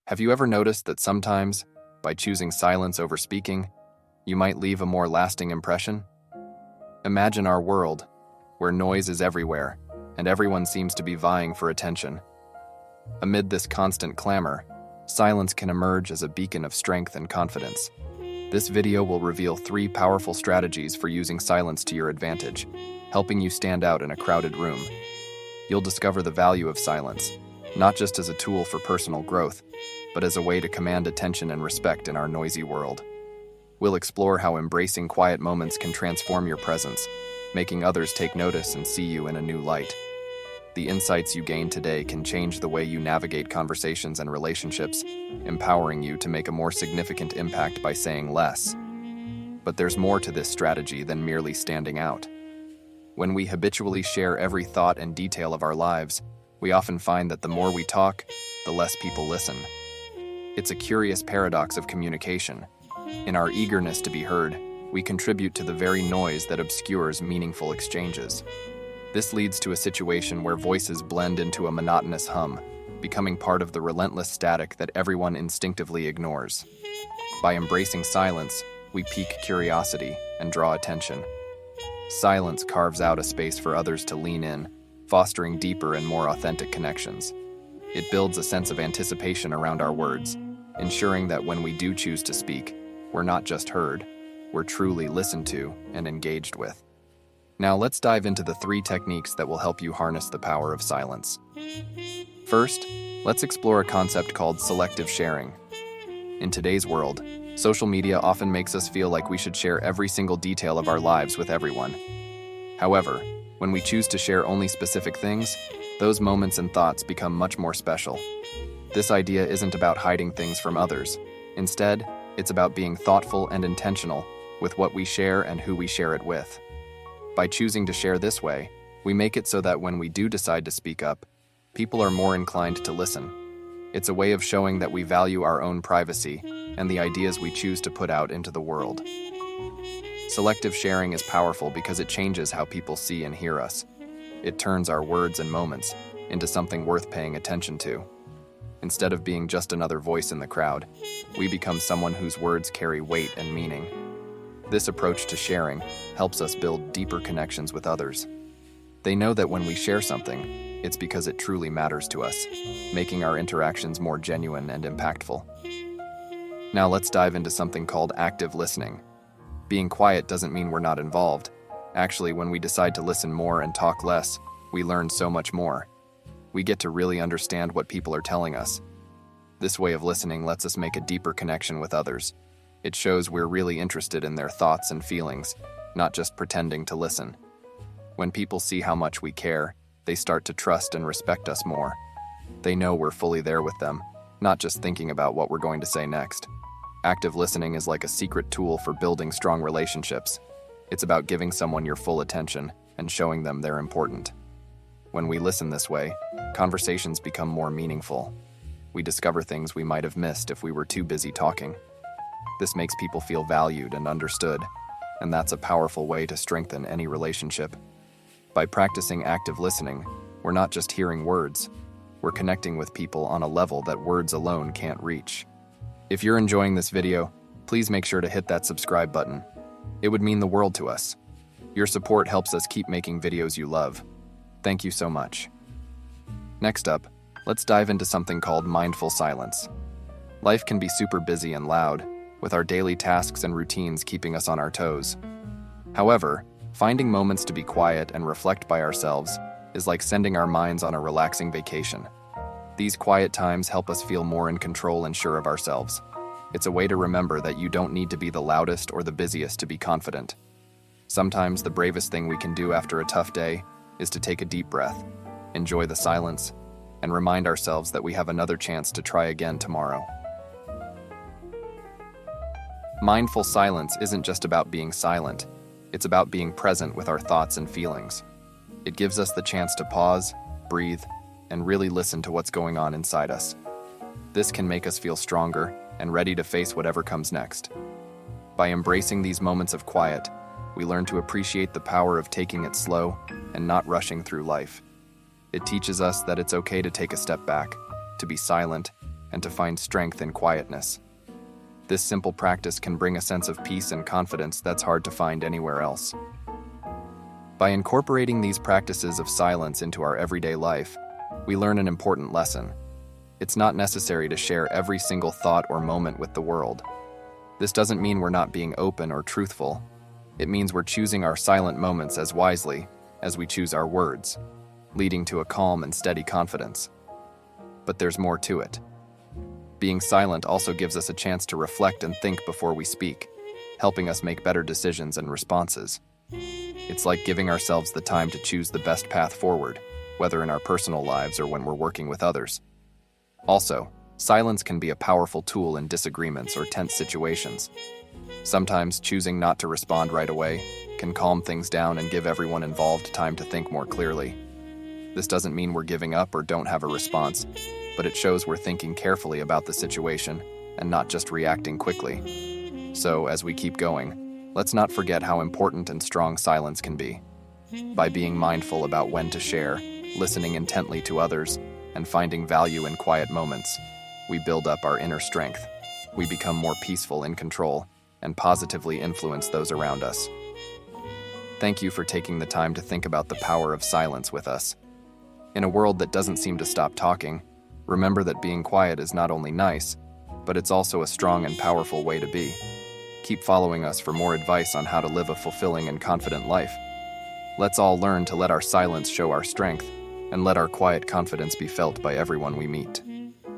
Have you ever noticed that sometimes, by choosing silence over speaking, you might leave a more lasting impression? Imagine our world, where noise is everywhere, and everyone seems to be vying for attention. Amid this constant clamor, silence can emerge as a beacon of strength and confidence. This video will reveal 3 powerful strategies for using silence to your advantage, helping you stand out in a crowded room. You'll discover the value of silence, not just as a tool for personal growth, but as a way to command attention and respect in our noisy world. We'll explore how embracing quiet moments can transform your presence, making others take notice and see you in a new light. The insights you gain today can change the way you navigate conversations and relationships, empowering you to make a more significant impact by saying less. But there's more to this strategy than merely standing out. When we habitually share every thought and detail of our lives, we often find that the more we talk, the less people listen. It's a curious paradox of communication. In our eagerness to be heard, we contribute to the very noise that obscures meaningful exchanges. This leads to a situation where voices blend into a monotonous hum, becoming part of the relentless static that everyone instinctively ignores. By embracing silence, we pique curiosity and draw attention. Silence carves out a space for others to lean in, fostering deeper and more authentic connections. It builds a sense of anticipation around our words, ensuring that when we do choose to speak, we're not just heard, we're truly listened to and engaged with. Now let's dive into the 3 techniques that will help you harness the power of silence. First, let's explore a concept called selective sharing. In today's world, social media often makes us feel like we should share every single detail of our lives with everyone. However, when we choose to share only specific things, those moments and thoughts become much more special. This idea isn't about hiding things from others. Instead, it's about being thoughtful and intentional with what we share and who we share it with. By choosing to share this way, we make it so that when we do decide to speak up, people are more inclined to listen. It's a way of showing that we value our own privacy and the ideas we choose to put out into the world. Selective sharing is powerful because it changes how people see and hear us. It turns our words and moments into something worth paying attention to. Instead of being just another voice in the crowd, we become someone whose words carry weight and meaning. This approach to sharing helps us build deeper connections with others. They know that when we share something, it's because it truly matters to us, making our interactions more genuine and impactful. Now let's dive into something called active listening. Being quiet doesn't mean we're not involved. Actually, when we decide to listen more and talk less, we learn so much more. We get to really understand what people are telling us. This way of listening lets us make a deeper connection with others. It shows we're really interested in their thoughts and feelings, not just pretending to listen. When people see how much we care, they start to trust and respect us more. They know we're fully there with them, not just thinking about what we're going to say next. Active listening is like a secret tool for building strong relationships. It's about giving someone your full attention and showing them they're important. When we listen this way, conversations become more meaningful. We discover things we might have missed if we were too busy talking. This makes people feel valued and understood, and that's a powerful way to strengthen any relationship. By practicing active listening, we're not just hearing words, we're connecting with people on a level that words alone can't reach. If you're enjoying this video, please make sure to hit that subscribe button. It would mean the world to us. Your support helps us keep making videos you love. Thank you so much. Next up, let's dive into something called mindful silence. Life can be super busy and loud, with our daily tasks and routines keeping us on our toes. However, finding moments to be quiet and reflect by ourselves is like sending our minds on a relaxing vacation. These quiet times help us feel more in control and sure of ourselves. It's a way to remember that you don't need to be the loudest or the busiest to be confident. Sometimes the bravest thing we can do after a tough day is to take a deep breath, enjoy the silence, and remind ourselves that we have another chance to try again tomorrow. Mindful silence isn't just about being silent, it's about being present with our thoughts and feelings. It gives us the chance to pause, breathe, and really listen to what's going on inside us. This can make us feel stronger and ready to face whatever comes next. By embracing these moments of quiet, we learn to appreciate the power of taking it slow and not rushing through life. It teaches us that it's okay to take a step back, to be silent, and to find strength in quietness. This simple practice can bring a sense of peace and confidence that's hard to find anywhere else. By incorporating these practices of silence into our everyday life, we learn an important lesson. It's not necessary to share every single thought or moment with the world. This doesn't mean we're not being open or truthful. It means we're choosing our silent moments as wisely as we choose our words, leading to a calm and steady confidence. But there's more to it. Being silent also gives us a chance to reflect and think before we speak, helping us make better decisions and responses. It's like giving ourselves the time to choose the best path forward, whether in our personal lives or when we're working with others. Also, silence can be a powerful tool in disagreements or tense situations. Sometimes choosing not to respond right away can calm things down and give everyone involved time to think more clearly. This doesn't mean we're giving up or don't have a response, but it shows we're thinking carefully about the situation and not just reacting quickly. So, as we keep going, let's not forget how important and strong silence can be. By being mindful about when to share, listening intently to others, and finding value in quiet moments, we build up our inner strength. We become more peaceful, in control, and positively influence those around us. Thank you for taking the time to think about the power of silence with us. In a world that doesn't seem to stop talking, remember that being quiet is not only nice, but it's also a strong and powerful way to be. Keep following us for more advice on how to live a fulfilling and confident life. Let's all learn to let our silence show our strength, and let our quiet confidence be felt by everyone we meet.